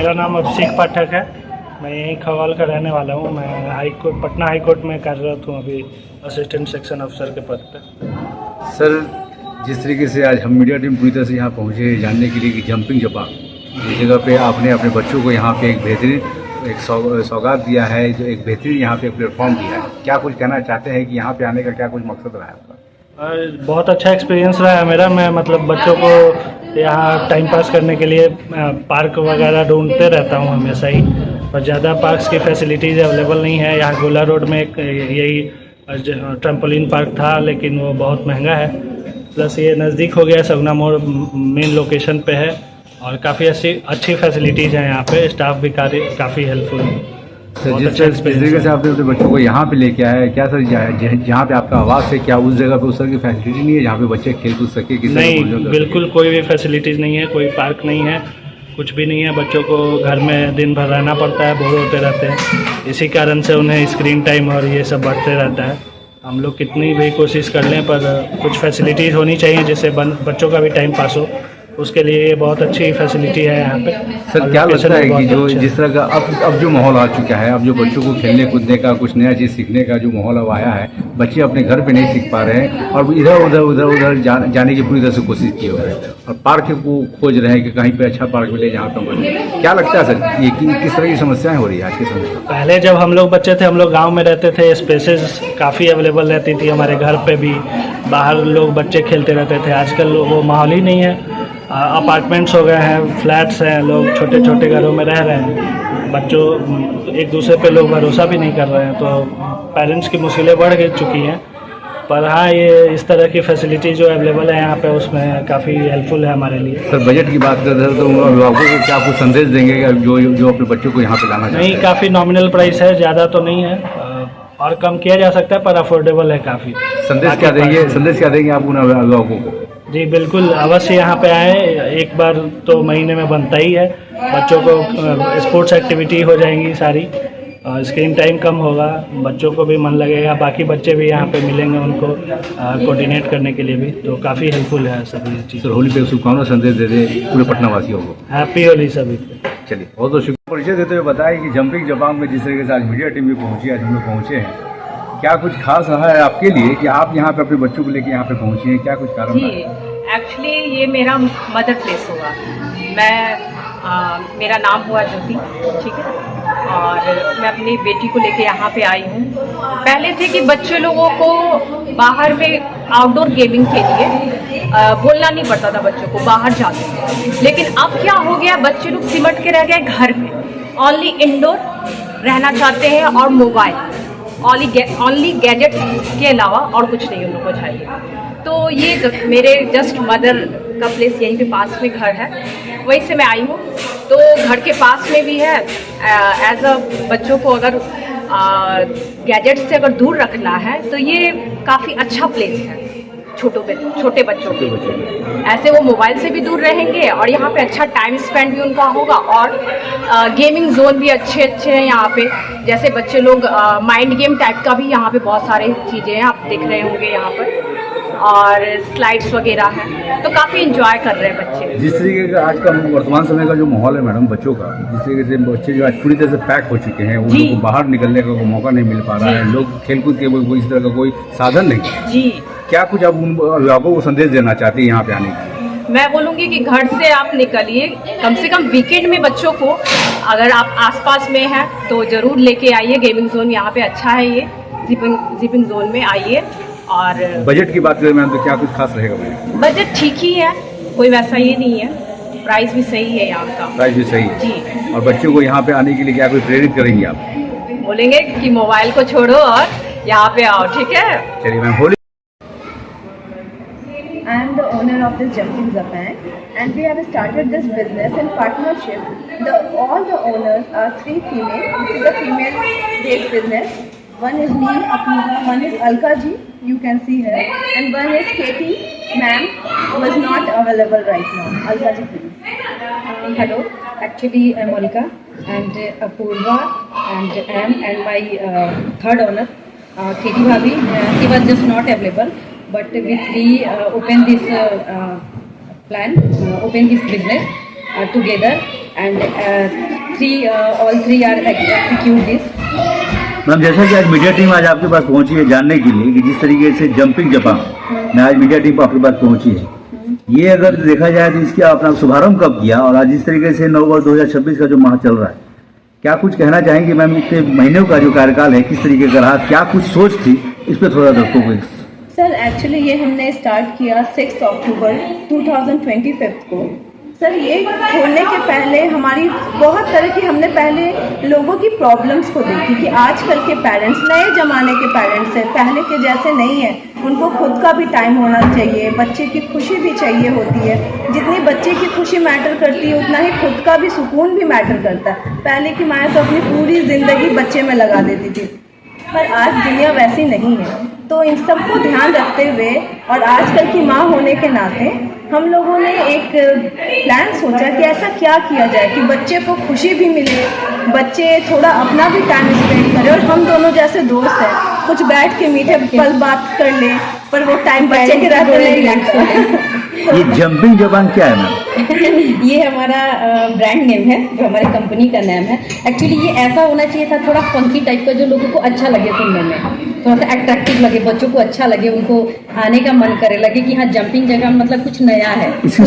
मेरा नाम अभिषेक पाठक है। मैं यहीं खवाल का रहने वाला हूँ। मैं पटना हाई कोर्ट में कार्यरत हूँ अभी, असिस्टेंट सेक्शन अफसर के पद पे। सर, जिस तरीके से आज हम मीडिया टीम पूरी तरह से यहाँ पहुँचे हैं जानने के लिए कि जंपिंग जपांग इस जगह पे आपने अपने बच्चों को यहाँ पे एक बेहतरीन एक सौगात दिया है, जो एक बेहतरीन यहाँ पे प्लेटफॉर्म दिया है, क्या कुछ कहना चाहते हैं कि यहाँ पे आने का क्या कुछ मकसद रहा है आपका? बहुत अच्छा एक्सपीरियंस रहा है मेरा। मैं मतलब बच्चों को यहाँ टाइम पास करने के लिए पार्क वगैरह ढूंढते रहता हूँ हमेशा ही, पर ज़्यादा पार्क्स की फैसिलिटीज़ अवेलेबल नहीं है। यहाँ गोला रोड में एक यही ट्रम्पोलिन पार्क था, लेकिन वो बहुत महंगा है। प्लस ये नज़दीक हो गया, सगुना मोड़ मेन लोकेशन पे है और काफ़ी अच्छी फैसिलिटीज़ हैं यहाँ पे। स्टाफ भी काफ़ी हेल्पफुल है। सर, जिस तरीके से आपने अपने बच्चों को यहाँ पे लेके आया है, क्या सर जहाँ पे आपका आवास है, क्या उस जगह पे उस तरह की फैसिलिटी नहीं है जहाँ पे बच्चे खेल कूद सके? नहीं, बिल्कुल कोई भी फैसिलिटीज़ नहीं है, कोई पार्क नहीं है, कुछ भी नहीं है। बच्चों को घर में दिन भर रहना पड़ता है, बोर होते रहते हैं। इसी कारण से उन्हें स्क्रीन टाइम और ये सब बढ़ते रहता है। हम लोग कितनी भी कोशिश कर लें, पर कुछ फैसिलिटीज़ होनी चाहिए जिससे बच्चों का भी टाइम पास हो। उसके लिए ये बहुत अच्छी फैसिलिटी है यहाँ पे। सर, क्या लगता है कि जो जिस तरह का अब जो माहौल आ चुका है, अब जो बच्चों को खेलने कूदने का, कुछ नया चीज़ सीखने का जो माहौल अब आया है, बच्चे अपने घर पे नहीं सीख पा रहे हैं और इधर उधर जाने की पूरी तरह से कोशिश किए हुए हैं और पार्क को खोज रहे हैं कि कहीं पे अच्छा पार्क मिले जहाँ पर बने। क्या लगता है सर, ये किस तरह की समस्याएं हो रही है आज के समय में? पहले जब हम लोग बच्चे थे, हम लोग गाँव में रहते थे, स्पेसेस काफ़ी अवेलेबल रहती थी हमारे घर पे भी, बाहर लोग बच्चे खेलते रहते थे। आजकल वो माहौल ही नहीं है। अपार्टमेंट्स हो गए हैं, फ्लैट्स हैं, लोग छोटे छोटे घरों में रह रहे हैं। बच्चों एक दूसरे पे लोग भरोसा भी नहीं कर रहे हैं, तो पेरेंट्स की मुश्किलें बढ़ चुकी हैं। पर हाँ, ये इस तरह की फैसिलिटी जो अवेलेबल है यहाँ पे, उसमें काफ़ी हेल्पफुल है हमारे लिए। सर, बजट की बात कर रहे हैं तो अभिभावकों को क्या कुछ संदेश देंगे जो अपने बच्चों को यहाँ पे लाना चाहते हैं? नहीं, काफ़ी नॉमिनल प्राइस है, ज़्यादा तो नहीं है और कम किया जा सकता है, पर अफोर्डेबल है काफ़ी। संदेश क्या देंगे आप उन अभिभावकों को? जी बिल्कुल, अवश्य यहाँ पे आए। एक बार तो महीने में बनता ही है। बच्चों को स्पोर्ट्स एक्टिविटी हो जाएंगी सारी, स्क्रीन टाइम कम होगा, बच्चों को भी मन लगेगा, बाकी बच्चे भी यहाँ पे मिलेंगे उनको कोऑर्डिनेट करने के लिए भी, तो काफ़ी हेल्पफुल है सभी चीज़। सर, होली पे शुभकामना संदेश दे दें पूरे पटना वासियों को। हैप्पी होली सभी को। चलिए, बहुत बहुत शुक्रिया। परिचय देते हुए बताएं कि जंपिंग जपांग में जिस तरीके से आज मीडिया टीम भी पहुँची, आज हम लोग पहुँचे हैं, क्या कुछ खास रहा है आपके लिए कि आप यहाँ पे अपने बच्चों को लेकर यहाँ पे पहुँचे हैं? क्या कुछ कारण जी, एक्चुअली ये मेरा मदर प्लेस होगा। मेरा नाम हुआ ज्योति, ठीक है, और मैं अपनी बेटी को लेके यहाँ पे आई हूँ। पहले थे कि बच्चे लोगों को बाहर में आउटडोर गेमिंग के लिए बोलना नहीं पड़ता था बच्चों को, बाहर जाते थे। लेकिन अब क्या हो गया, बच्चे लोग सिमट के रह गए घर में, ओनली इंडोर रहना चाहते हैं और मोबाइल, ओनली गैजेट्स के अलावा और कुछ नहीं उन लोगों को चाहिए। तो ये मेरे जस्ट मदर का प्लेस यहीं पे पास में घर है, वहीं से मैं आई हूँ। तो घर के पास में भी है। एज अ बच्चों को अगर गैजेट्स से अगर दूर रखना है तो ये काफ़ी अच्छा प्लेस है छोटे बच्चों के लिए। ऐसे वो मोबाइल से भी दूर रहेंगे और यहाँ पे अच्छा टाइम स्पेंड भी उनका होगा और गेमिंग जोन भी अच्छे हैं यहाँ पे। जैसे बच्चे लोग माइंड गेम टाइप का भी यहाँ पे बहुत सारे चीज़ें हैं, आप देख रहे होंगे यहाँ पर, और स्लाइड्स वगैरह हैं, तो काफ़ी इंजॉय कर रहे हैं बच्चे। जिस तरीके का आज का वर्तमान समय का जो माहौल है मैडम बच्चों का, जिस तरीके से बच्चे जो आज पूरी तरह से पैक हो चुके हैं, उन लोगों को बाहर निकलने का कोई मौका नहीं मिल पा रहा है, लोग खेलकूद के कोई इस तरह का कोई साधन नहीं। जी, क्या कुछ आप उन अभिभावकों को संदेश देना चाहती हैं यहाँ पे आने का? मैं बोलूँगी कि घर से आप निकलिए, कम से कम वीकेंड में बच्चों को अगर आप आसपास में हैं तो ज़रूर लेके आइए। गेमिंग जोन यहाँ पे अच्छा है, ये जिपिंग जोन में आइए। और बजट की बात करें मैम तो क्या कुछ खास रहेगा मैम? बजट ठीक ही है, कोई वैसा ये नहीं है, प्राइस भी सही है यहाँ का। प्राइस भी सही है जी। और बच्चों को यहाँ पे आने के लिए क्या कोई प्रेरित करेंगे आप? बोलेंगे कि मोबाइल को छोड़ो और यहाँ पे आओ, ठीक है। चलिए ma'am, Holi. I am the owner of this Jumping Japan, and we have started this business in partnership. All the owners are 3 female. This is a female-based business. One is me, Apnika, one is Alka ji, you can see her, and one is Katie, ma'am, who is not available right now. Alka ji, please. Hello, actually I'm Monica and Apurva and Am and my third owner, Katie Bhabhi. She was just not available, but we opened this plan, opened this business together. and all three are execute this. Ma'am जैसा कि आज media team आज आपके पास पहुंची है जानने के लिए कि जिस तरीके से जंपिंग जपांग में आज मीडिया टीम आपके पास पहुंची है, ये अगर देखा जाए तो इसका अपना शुभारंभ कब किया और आज इस तरीके से नववर्ष 2026 का जो माह चल रहा है, क्या कुछ कहना चाहेंगे मैम? इतने महीनों का जो कार्यकाल है किस तरीके का रहा, क्या कुछ सोच थी, इस पर थोड़ा दर्शकों को। सर एक्चुअली ये हमने स्टार्ट किया 6 अक्टूबर 2025 को। सर ये खोलने के पहले हमारी बहुत तरह की हमने पहले लोगों की प्रॉब्लम्स को देखी कि आजकल के पेरेंट्स नए ज़माने के पेरेंट्स हैं, पहले के जैसे नहीं है। उनको खुद का भी टाइम होना चाहिए, बच्चे की खुशी भी चाहिए होती है। जितनी बच्चे की खुशी मैटर करती है उतना ही खुद का भी सुकून भी मैटर करता है। पहले की माएँ तो अपनी पूरी ज़िंदगी बच्चे में लगा देती थी, पर आज दुनिया वैसी नहीं है। तो इन सबको ध्यान रखते हुए और आजकल की माँ होने के नाते हम लोगों ने एक प्लान सोचा कि ऐसा क्या किया जाए कि बच्चे को खुशी भी मिले, बच्चे थोड़ा अपना भी टाइम स्पेंड करें और हम दोनों जैसे दोस्त हैं कुछ बैठ के मीठे पल बात कर ले, पर वो टाइम बच्चे के रहते नहीं लगता। ये जंपिंग जपांग क्या है मैम? ये हमारा ब्रांड नेम है, जो हमारे कंपनी का नाम है। एक्चुअली ये ऐसा होना चाहिए था थोड़ा फंकी टाइप का, जो लोगों को अच्छा लगे सुनने में, थोड़ा सा अट्रैक्टिव लगे, बच्चों को अच्छा लगे, उनको आने का मन करे, लगे कि हाँ जंपिंग जगह मतलब कुछ नया है। इसकी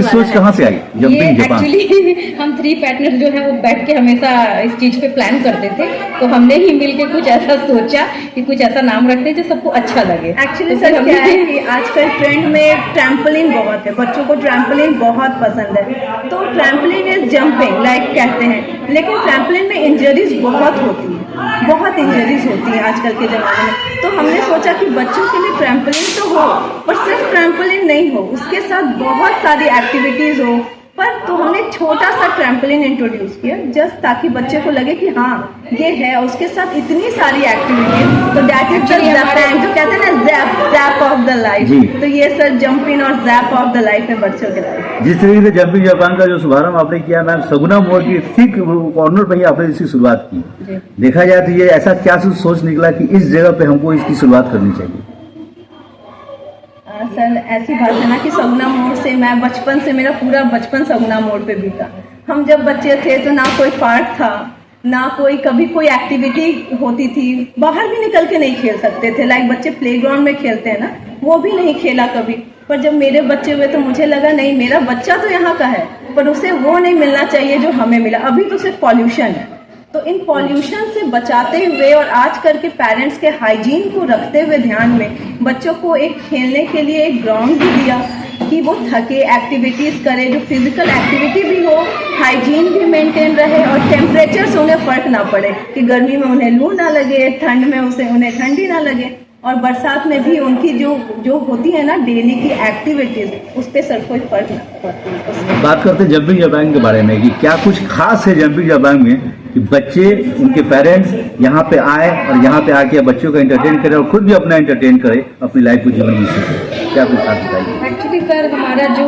सोच कहाँ से आई जंपिंग जपांग? एक्चुअली हम 3 पार्टनर जो है वो बैठ के हमेशा इस चीज पे प्लान करते थे, तो हमने ही मिलके कुछ ऐसा सोचा कि कुछ ऐसा नाम रखते हैं जो सबको अच्छा लगे। एक्चुअली सर क्या है कि आजकल ट्रेंड में ट्रैम्पोलिन बहुत है, बच्चों को ट्रैम्पोलिन बहुत पसंद है। तो ट्रैम्पोलिन इज जंपिंग लाइक कहते हैं, लेकिन ट्रैम्पोलिन में इंजरीज बहुत होती है, बहुत इंजरीज होती है आजकल के ज़माने में। तो हमने सोचा कि बच्चों के लिए ट्रैम्पोलिन तो हो, पर सिर्फ ट्रैम्पोलिन नहीं हो, उसके साथ बहुत सारी एक्टिविटीज़ हो। पर तो हमने छोटा सा ट्रैम्पोलिन इंट्रोड्यूस किया जस्ट ताकि बच्चे को लगे कि हाँ ये है, और उसके साथ इतनी सारी एक्टिविटीज। तो दैट इज द जो कहते हैं ना जैप ऑफ द लाइफ, तो ये सर जंपिंग और जैप ऑफ द लाइफ है बच्चों के लाइफ। जिस तरीके से जंपिंग जपांग का जो शुभारंभ आपने किया मैम, सगुना मोड़ की ठीक कॉर्नर पर ही आपने इसकी शुरुआत की। देखा जाए तो ये ऐसा क्या सोच निकला कि इस जगह पे हमको इसकी शुरुआत करनी चाहिए? सर ऐसी बात है ना कि सगुना मोड़ से मैं बचपन से, मेरा पूरा बचपन सगुना मोड़ पे बीता। हम जब बच्चे थे तो ना कोई पार्क था, ना कोई कभी कोई एक्टिविटी होती थी, बाहर भी निकल के नहीं खेल सकते थे। लाइक बच्चे प्लेग्राउंड में खेलते हैं ना, वो भी नहीं खेला कभी। पर जब मेरे बच्चे हुए तो मुझे लगा नहीं, मेरा बच्चा तो यहाँ का है, पर उसे वो नहीं मिलना चाहिए जो हमें मिला। अभी तो सिर्फ पॉल्यूशन है, तो इन पॉल्यूशन से बचाते हुए और आजकल के पेरेंट्स के हाइजीन को रखते हुए ध्यान में बच्चों को एक खेलने के लिए एक ग्राउंड भी दिया कि वो थके, एक्टिविटीज़ करे, जो फिजिकल एक्टिविटी भी हो, हाइजीन भी मेंटेन रहे और टेम्परेचर से उन्हें फ़र्क ना पड़े कि गर्मी में उन्हें लू ना लगे, ठंड में उन्हें ठंडी ना लगे, और बरसात में भी उनकी जो होती है ना डेली की एक्टिविटीज़, उस पर सर कोई फर्क ना पड़ती। बात करते हैं जंपिंग जपांग के बारे में कि क्या कुछ खास है जंपिंग जपांग में कि बच्चे, उनके पेरेंट्स यहाँ पे आए और यहाँ पे आके बच्चों का एंटरटेन करें और खुद भी अपना एंटरटेन करे, अपनी लाइफ को जीवन जी सके। क्या कुछ खास बताइए? एक्चुअली सर हमारा जो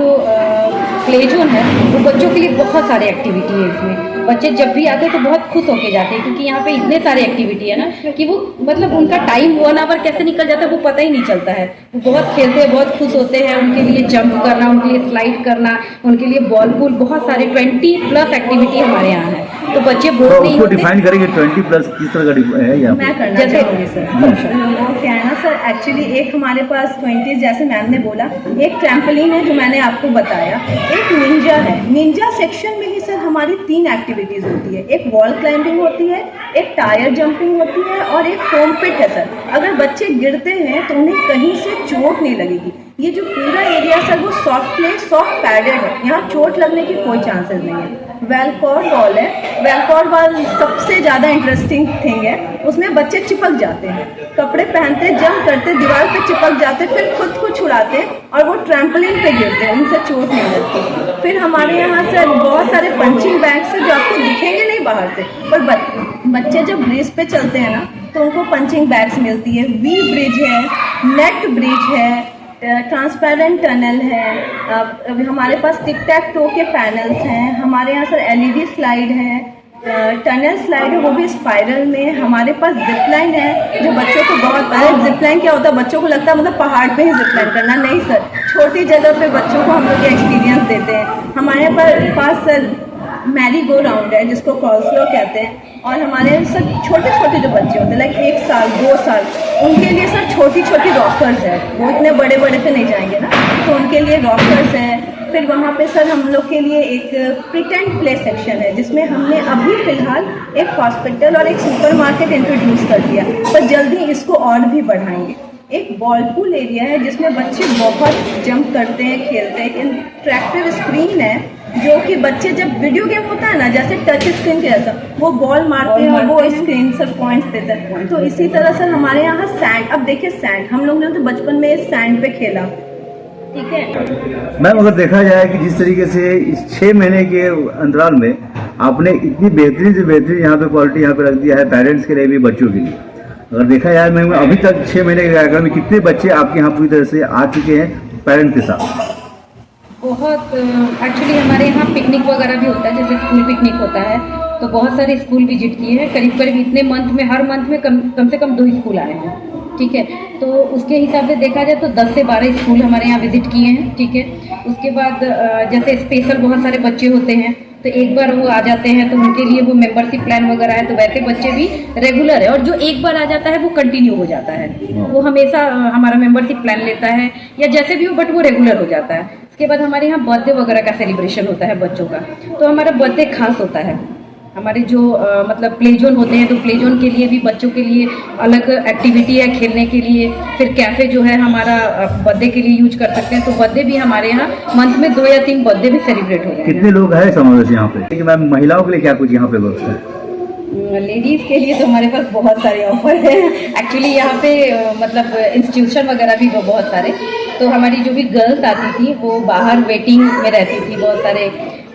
प्ले जोन है वो बच्चों के लिए बहुत सारी एक्टिविटी है। इसमें बच्चे जब भी आते हैं तो बहुत खुश होके जाते हैं, क्योंकि यहाँ पे इतने सारे एक्टिविटी है ना कि वो मतलब उनका टाइम 1 आवर कैसे निकल जाता है वो पता ही नहीं चलता है। वो बहुत खेलते हैं, बहुत खुश होते हैं। उनके लिए जंप करना, उनके लिए स्लाइड करना, उनके लिए बॉल पूल, बहुत सारे 20+ एक्टिविटी हमारे यहाँ है। तो बच्चे बोर तो नहीं उसको होते। डिफाइन करेंगे 20+ किस तरह का है यहाँ पे? मैं करना चाहूँगी सर। वो क्या है ना सर, एक्चुअली एक हमारे पास 20 जैसे मैम ने बोला, एक ट्रैम्पोलिन है जो मैंने आपको बताया, एक निंजा है। निंजा सेक्शन में ही सर हमारी 3 एक्टिविटीज़ होती है, एक वॉल क्लाइंबिंग होती है, एक टायर जंपिंग होती है और एक फोम पिट है सर। अगर बच्चे गिरते हैं तो उन्हें कहीं से चोट नहीं लगेगी। ये जो पूरा एरिया सर वो सॉफ्ट प्ले, सॉफ्ट पैडेड है, यहाँ चोट लगने की कोई चांसेस नहीं है। वेलकॉर्ड वॉल है, वेलकॉर्ड वॉल सबसे ज़्यादा इंटरेस्टिंग थिंग है। उसमें बच्चे चिपक जाते हैं, कपड़े पहनते, जंप करते, दीवार पे चिपक जाते, फिर खुद को छुड़ाते और वो ट्रैम्पोलिन पे गिरते हैं, उनसे चोट नहीं लगती। फिर हमारे यहाँ सर बहुत सारे पंचिंग बैग्स हैं जो आपको दिखेंगे नहीं बाहर से, पर बच्चे जब ब्रिज पे चलते हैं ना तो उनको पंचिंग बैग्स मिलती है। वी ब्रिज है, नेट ब्रिज है, ट्रांसपेरेंट टनल है, अभी हमारे पास टिक टैक टो के पैनल्स हैं। हमारे यहाँ सर LED स्लाइड है, टनल स्लाइड है, वो भी स्पाइरल में। हमारे पास जिपलाइन है जो बच्चों को बहुत पसंद। जिपलाइन क्या होता है, बच्चों को लगता है मतलब पहाड़ पे ही जिपलाइन करना, नहीं सर, छोटी जगह पे बच्चों को हम लोग एक्सपीरियंस देते हैं। हमारे पास सर मैरी गो राउंड है जिसको क्रॉसलो कहते हैं, और हमारे सर छोटे छोटे जो बच्चे होते हैं लाइक 1 साल 2 साल, उनके लिए सर छोटी छोटी रॉकर्स है, वो इतने बड़े बड़े पे नहीं जाएंगे ना, तो उनके लिए रॉकर्स है। फिर वहाँ पे सर हम लोग के लिए एक प्रिटेंड प्ले सेक्शन है जिसमें हमने अभी फ़िलहाल एक हॉस्पिटल और एक सुपरमार्केट इंट्रोड्यूस कर दिया, पर जल्दी इसको और भी बढ़ाएंगे। एक बॉल पूल एरिया है जिसमें बच्चे बहुत जंप करते हैं, खेलते हैं। इंटरेक्टिव स्क्रीन है जो कि बच्चे जब वीडियो गेम होता है ना जैसे टच स्क्रीन के जैसा, वो बॉल मारते हैं और वो स्क्रीन से पॉइंट्स देते हैं। तो इसी तरह सर हमारे यहाँ सैंड, अब देखिए सैंड हम लोग ने तो बचपन में सैंड पे खेला, ठीक है मैम। अगर देखा जाए कि जिस तरीके से इस 6 महीने के अंतराल में आपने इतनी बेहतरीन से बेहतरीन यहाँ पे क्वालिटी यहाँ पे रख दिया है पेरेंट्स के लिए भी बच्चों के लिए, अगर देखा जाए मैम अभी तक 6 महीने के कार्यक्रम में कितने बच्चे आपके यहाँ पूरी तरह से आ चुके हैं पेरेंट्स के साथ? बहुत एक्चुअली हमारे यहाँ पिकनिक वगैरह भी होता है, जैसे स्कूल पिकनिक होता है तो बहुत सारे स्कूल विजिट किए हैं। करीब करीब इतने मंथ में, हर मंथ में कम से कम 2 स्कूल आए हैं, ठीक है। तो उसके हिसाब से देखा जाए तो 10 से 12 स्कूल हमारे यहाँ विजिट किए हैं, ठीक है। उसके बाद जैसे स्पेशल बहुत सारे बच्चे होते हैं तो एक बार वो आ जाते हैं तो उनके लिए वो मेंबरशिप प्लान वगैरह है, तो वैसे बच्चे भी रेगुलर है, और जो एक बार आ जाता है वो कंटिन्यू हो जाता है, वो हमेशा हमारा मेंबरशिप प्लान लेता है या जैसे भी हो, बट वो रेगुलर हो जाता है। उसके बाद हमारे यहाँ बर्थडे वगैरह का सेलिब्रेशन होता है बच्चों का, तो हमारा बर्थडे खास होता है। हमारे जो मतलब प्ले जोन होते हैं तो प्ले जोन के लिए भी बच्चों के लिए अलग एक्टिविटी है खेलने के लिए। फिर कैफ़े जो है हमारा बर्थडे के लिए यूज कर सकते हैं, तो बर्थडे भी हमारे यहाँ मंथ में 2 या 3 बर्थडे भी सेलिब्रेट हो रहे हैं। कितने लोग हैं समावेश यहाँ पे? कि मैम महिलाओं के लिए क्या कुछ यहाँ पे व्यवस्था है? लेडीज़ के लिए तो हमारे पास बहुत सारे ऑफर हैं एक्चुअली यहाँ पे मतलब इंस्टीट्यूशन वगैरह भी बहुत सारे। तो हमारी जो भी गर्ल्स आती थी वो बाहर वेटिंग में रहती थी, बहुत सारे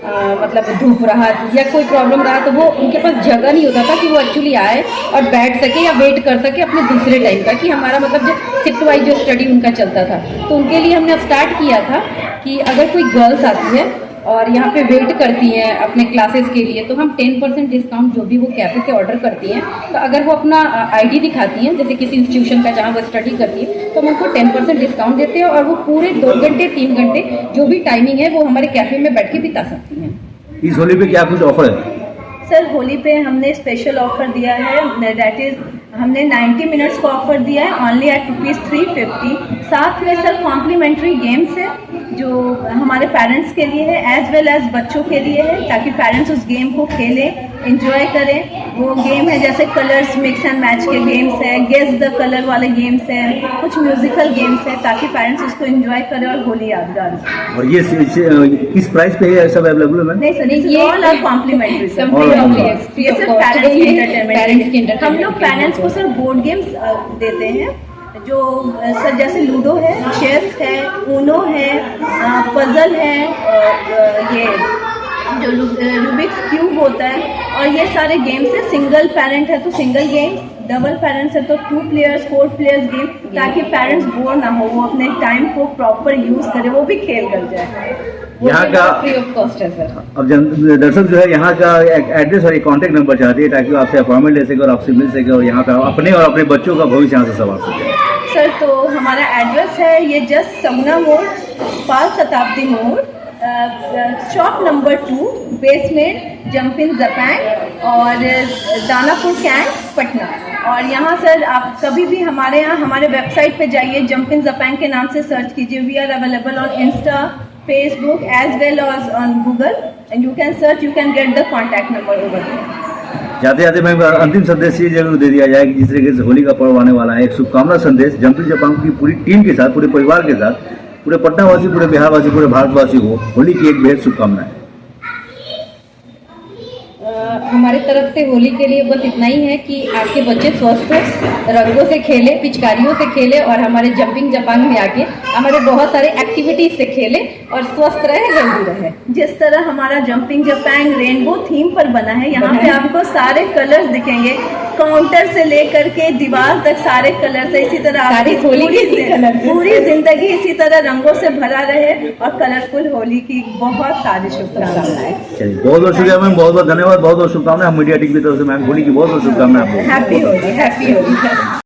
मतलब धूप रहा या कोई प्रॉब्लम रहा तो वो उनके पास जगह नहीं होता था कि वो एक्चुअली आए और बैठ सके या वेट कर सके अपने दूसरे टाइम का, कि हमारा मतलब जो शिफ्ट वाइज जो स्टडी उनका चलता था। तो उनके लिए हमने स्टार्ट किया था कि अगर कोई गर्ल्स आती है और यहाँ पे वेट करती हैं अपने क्लासेस के लिए तो हम 10% डिस्काउंट जो भी वो कैफे से ऑर्डर करती हैं, तो अगर वो अपना आईडी दिखाती हैं जैसे किसी इंस्टीट्यूशन का जहाँ वो स्टडी करती है तो हम उनको 10% डिस्काउंट देते हैं और वो पूरे 2 घंटे 3 घंटे जो भी टाइमिंग है वो हमारे कैफे में बैठ के बिता सकती हैं। इस होली पे क्या कुछ ऑफर है? सर होली पे हमने स्पेशल ऑफर दिया है, दैट इज हमने 90 मिनट्स का ऑफर दिया है ओनली एट ₹350। साथ में सर कॉम्प्लीमेंट्री गेम्स है जो हमारे पेरेंट्स के लिए है एज वेल एज बच्चों के लिए है, ताकि पेरेंट्स उस गेम को खेलें, एंजॉय करें। वो गेम है जैसे कलर्स मिक्स एंड मैच के गेम्स है, गेस द कलर वाले गेम्स है, कुछ म्यूजिकल गेम्स है, ताकि पेरेंट्स उसको एंजॉय करें और होली यादगार हो। और ये किस प्राइस पे है सब अवेलेबल है? नहीं सर, ये ऑल आर कॉम्प्लीमेंट्री सर, ये सिर्फ पेरेंट्स की एंटरटेनमेंट। हम लोग पेरेंट्स को सर बोर्ड गेम्स देते हैं जो सर जैसे लूडो है, चेस है, ऊनो है, पजल है, ये जो रूबिक्स क्यूब होता है, और ये सारे गेम्स है। सिंगल पेरेंट है तो सिंगल गेम्स, डबल पेरेंट्स है तो 2 प्लेयर्स 4 प्लेयर्स गेम, ताकि पेरेंट्स बोर ना हो, वो अपने टाइम को प्रॉपर यूज करे, वो भी खेल कर जाए। यहाँ का फ्री ऑफ कॉस्ट है सर। अब दर्शक जो है यहाँ का एड्रेस और कॉन्टेक्ट नंबर चाहते हैं ताकि वो आपसे अपॉइंटमेंट ले सके और आपसे मिल सके और यहाँ पे अपने और अपने बच्चों का भविष्य यहाँ से संवार सके। सर तो हमारा एड्रेस है ये जस्ट सगुना मोड़, पाल शताब्दी मोड़, shop number 2, basement, jump in Japan और दानापुर कैंट, पटना। और यहाँ सर आप कभी भी हमारे यहाँ हमारे वेबसाइट पे जाइए, जंप इन जापान के नाम से सर्च कीजिए। We are available on Insta, Facebook as well as on Google, and you can search, you can get the contact number over there. जाते जाते मैं अंतिम संदेश ये जरूर दे दिया जाए कि जिस तरीके से होली का पर्व आने वाला है, एक शुभकामना संदेश जंप इन जापान की पूरी टीम के साथ, पूरे परिवार के साथ, पूरे पटनावासी, पूरे बिहारवासी, पूरे भारतवासी को होली की एक बेहद शुभकामनाएं। हमारे तरफ से होली के लिए बस इतना ही है कि आपके बच्चे स्वस्थ हो, रंगों से खेले, पिचकारियों से खेले और हमारे जंपिंग जापान में आके हमारे बहुत सारे एक्टिविटीज से खेले और स्वस्थ रहे, हेल्दी रहे। जिस तरह हमारा जंपिंग जापान रेनबो थीम पर बना है, यहाँ पे आपको सारे कलर्स दिखेंगे, काउंटर से लेकर के दीवार तक सारे कलर्स है। इसी तरह आपकी पूरी जिंदगी इसी तरह रंगों से भरा रहे और कलरफुल होली की बहुत सारी शुभकामनाएं। चलिए, बहुत बहुत शुक्रिया मैम, बहुत बहुत धन्यवाद, बहुत बहुत शुभकामनाएं। हम मीडिया टीम की तरफ से मैम होली की बहुत बहुत शुभकामनाएं। Happy Holi, happy Holi.